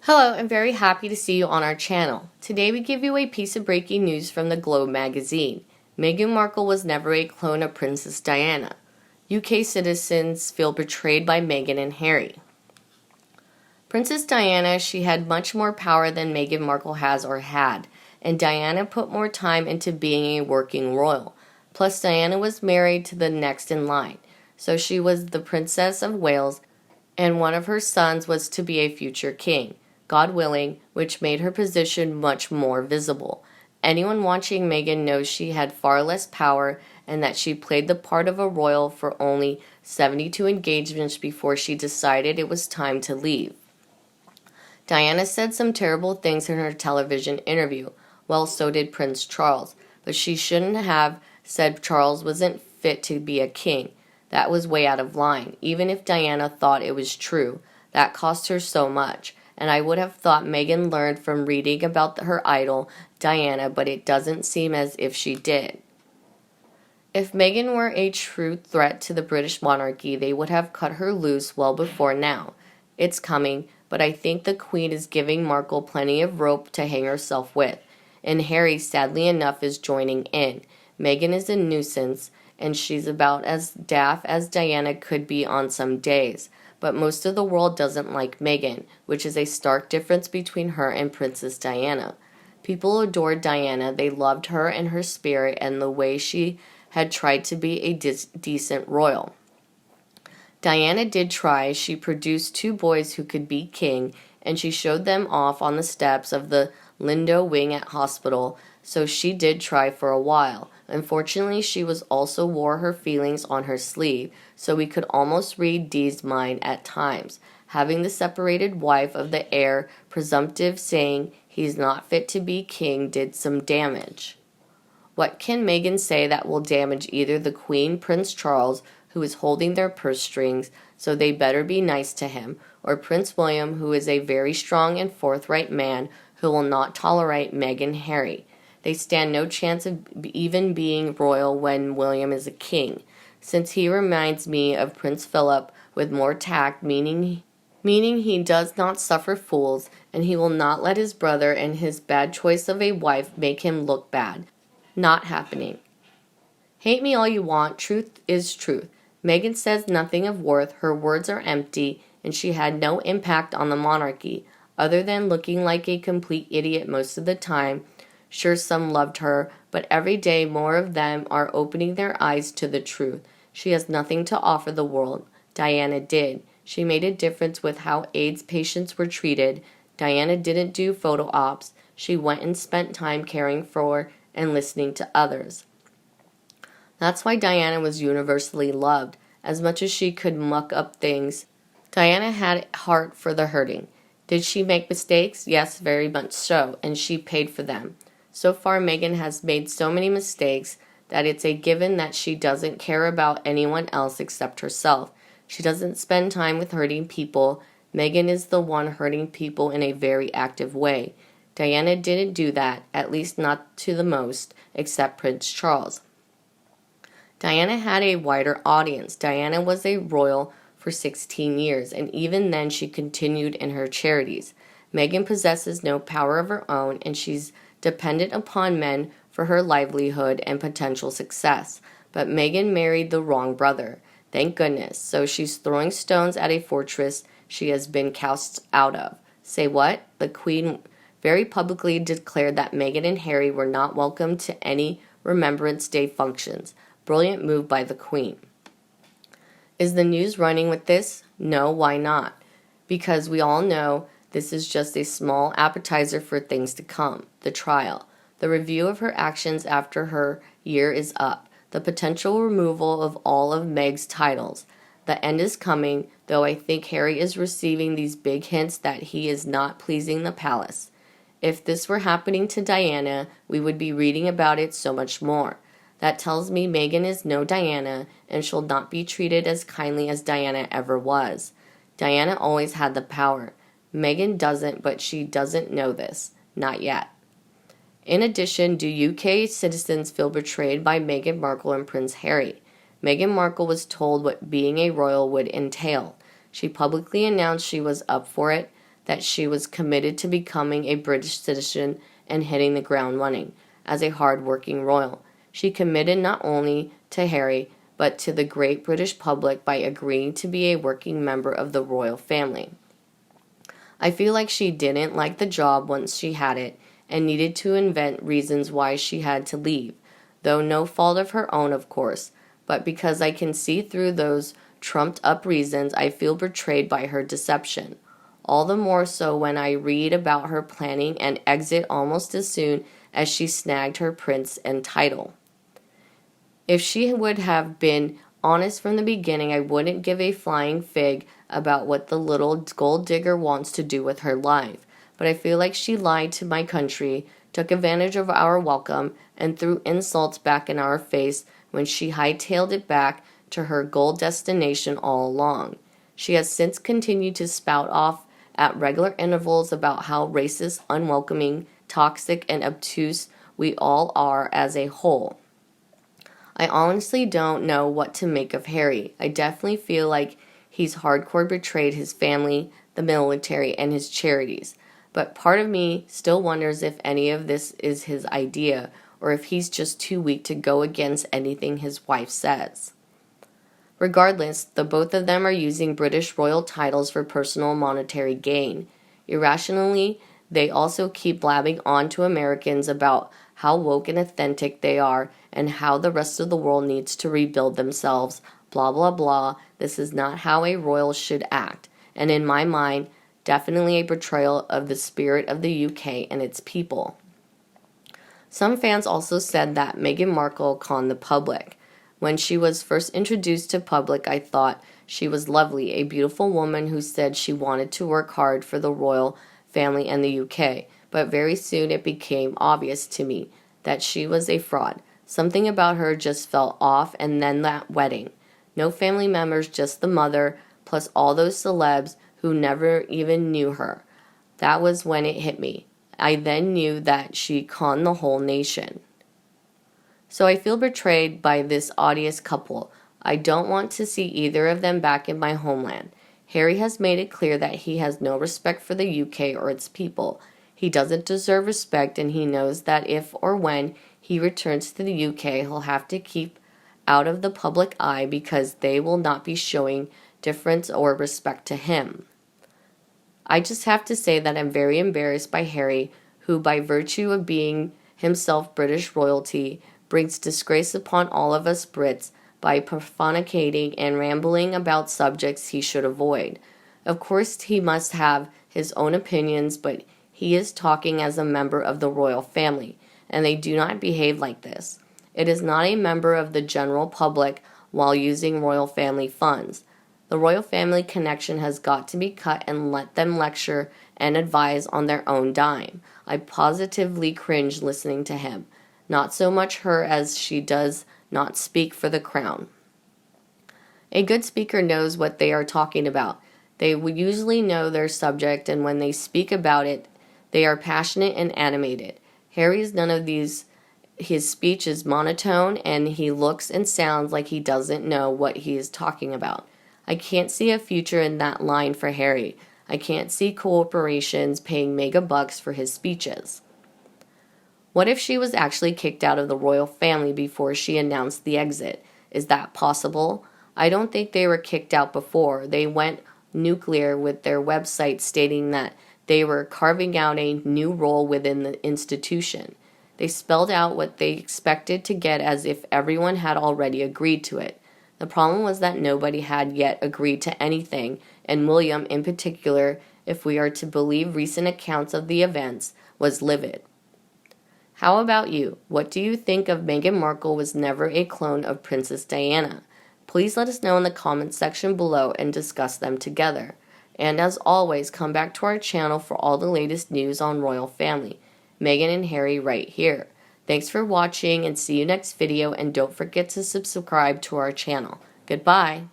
Hello, I'm very happy to see you on our channel. Today we give you a piece of breaking news from the Globe magazine. Meghan Markle was never a clone of Princess Diana. UK citizens feel betrayed by Meghan and Harry. Princess Diana, she had much more power than Meghan Markle has or had, and Diana put more time into being a working royal. Plus, Diana was married to the next in line, so she was the Princess of Wales, and one of her sons was to be a future king, God willing, which made her position much more visible. Anyone watching Meghan knows she had far less power and that she played the part of a royal for only 72 engagements before she decided it was time to leave. Diana said some terrible things in her television interview. Well, so did Prince Charles, but she shouldn't have said Charles wasn't fit to be a king. That was way out of line, even if Diana thought it was true. That cost her so much, and I would have thought Meghan learned from reading about her idol, Diana, but it doesn't seem as if she did. If Meghan were a true threat to the British monarchy, they would have cut her loose well before now. It's coming, but I think the Queen is giving Markle plenty of rope to hang herself with, and Harry, sadly enough, is joining in. Meghan is a nuisance, and she's about as daft as Diana could be on some days, but most of the world doesn't like Meghan, which is a stark difference between her and Princess Diana. People adored Diana. They loved her and her spirit and the way she had tried to be a decent royal. Diana did try. She produced 2 boys who could be king, and she showed them off on the steps of the Lindo Wing at hospital, so she did try for a while. Unfortunately, she was also wore her feelings on her sleeve, so we could almost read Dee's mind at times, having the separated wife of the heir presumptive saying he's not fit to be king did some damage. What can Meghan say that will damage either the Queen, Prince Charles, who is holding their purse strings, so they better be nice to him, or Prince William, who is a very strong and forthright man who will not tolerate Meghan Harry. They stand no chance of even being royal when William is a king, since he reminds me of Prince Philip with more tact, meaning he does not suffer fools, and he will not let his brother and his bad choice of a wife make him look bad. Not happening. Hate me all you want, truth is truth. Meghan says nothing of worth, her words are empty, and she had no impact on the monarchy, other than looking like a complete idiot most of the time. Sure, some loved her, but every day more of them are opening their eyes to the truth. She has nothing to offer the world. Diana did. She made a difference with how AIDS patients were treated. Diana didn't do photo ops. She went and spent time caring for and listening to others. That's why Diana was universally loved. As much as she could muck up things, Diana had a heart for the hurting. Did she make mistakes? Yes, very much so, and she paid for them. So far, Meghan has made so many mistakes that it's a given that she doesn't care about anyone else except herself. She doesn't spend time with hurting people. Meghan is the one hurting people in a very active way. Diana didn't do that, at least not to the most, except Prince Charles. Diana had a wider audience. Diana was a royal for 16 years, and even then she continued in her charities. Meghan possesses no power of her own, and she's dependent upon men for her livelihood and potential success. But Meghan married the wrong brother. Thank goodness. So she's throwing stones at a fortress she has been cast out of. Say what? The Queen very publicly declared that Meghan and Harry were not welcome to any Remembrance Day functions. Brilliant move by the Queen. Is the news running with this? No, why not? Because we all know this is just a small appetizer for things to come. The trial. The review of her actions after her year is up. The potential removal of all of Meg's titles. The end is coming, though I think Harry is receiving these big hints that he is not pleasing the palace. If this were happening to Diana, we would be reading about it so much more. That tells me Meghan is no Diana and she'll not be treated as kindly as Diana ever was. Diana always had the power. Meghan doesn't, but she doesn't know this. Not yet. In addition, do UK citizens feel betrayed by Meghan Markle and Prince Harry? Meghan Markle was told what being a royal would entail. She publicly announced she was up for it, that she was committed to becoming a British citizen and hitting the ground running as a hard-working royal. She committed not only to Harry, but to the great British public by agreeing to be a working member of the royal family. I feel like she didn't like the job once she had it and needed to invent reasons why she had to leave, though no fault of her own, of course, but because I can see through those trumped-up reasons, I feel betrayed by her deception. All the more so when I read about her planning an exit almost as soon as she snagged her prince and title. If she would have been honest from the beginning, I wouldn't give a flying fig about what the little gold digger wants to do with her life. But I feel like she lied to my country, took advantage of our welcome, and threw insults back in our face when she hightailed it back to her goal destination all along. She has since continued to spout off at regular intervals about how racist, unwelcoming, toxic, and obtuse we all are as a whole. I honestly don't know what to make of Harry. I definitely feel like he's hardcore betrayed his family, the military, and his charities. But part of me still wonders if any of this is his idea or if he's just too weak to go against anything his wife says. Regardless, the both of them are using British royal titles for personal monetary gain. Irrationally, they also keep blabbing on to Americans about how woke and authentic they are and how the rest of the world needs to rebuild themselves, blah blah blah. This is not how a royal should act, and in my mind, definitely a betrayal of the spirit of the UK and its people. Some fans also said that Meghan Markle conned the public. When she was first introduced to public, I thought she was lovely, a beautiful woman who said she wanted to work hard for the royal family and the UK. But very soon it became obvious to me that she was a fraud. Something about her just felt off, and then that wedding. No family members, just the mother, plus all those celebs who never even knew her. That was when it hit me. I then knew that she conned the whole nation. So I feel betrayed by this odious couple. I don't want to see either of them back in my homeland. Harry has made it clear that he has no respect for the UK or its people. He doesn't deserve respect, and he knows that if or when he returns to the UK, he'll have to keep out of the public eye because they will not be showing deference or respect to him. I just have to say that I'm very embarrassed by Harry, who by virtue of being himself British royalty, brings disgrace upon all of us Brits by prevaricating and rambling about subjects he should avoid. Of course, he must have his own opinions, but he is talking as a member of the royal family, and they do not behave like this. It is not a member of the general public while using royal family funds. The royal family connection has got to be cut and let them lecture and advise on their own dime. I positively cringe listening to him. Not so much her as she does not speak for the crown. A good speaker knows what they are talking about. They will usually know their subject, and when they speak about it, they are passionate and animated. Harry's none of these. His speech is monotone, and he looks and sounds like he doesn't know what he is talking about. I can't see a future in that line for Harry. I can't see corporations paying mega bucks for his speeches. What if she was actually kicked out of the royal family before she announced the exit? Is that possible? I don't think they were kicked out before. They went nuclear with their website stating that they were carving out a new role within the institution. They spelled out what they expected to get as if everyone had already agreed to it. The problem was that nobody had yet agreed to anything, and William in particular, if we are to believe recent accounts of the events, was livid. How about you? What do you think of Meghan Markle was never a clone of Princess Diana? Please let us know in the comments section below and discuss them together. And as always, come back to our channel for all the latest news on royal family. Meghan and Harry right here. Thanks for watching and see you next video, and don't forget to subscribe to our channel. Goodbye.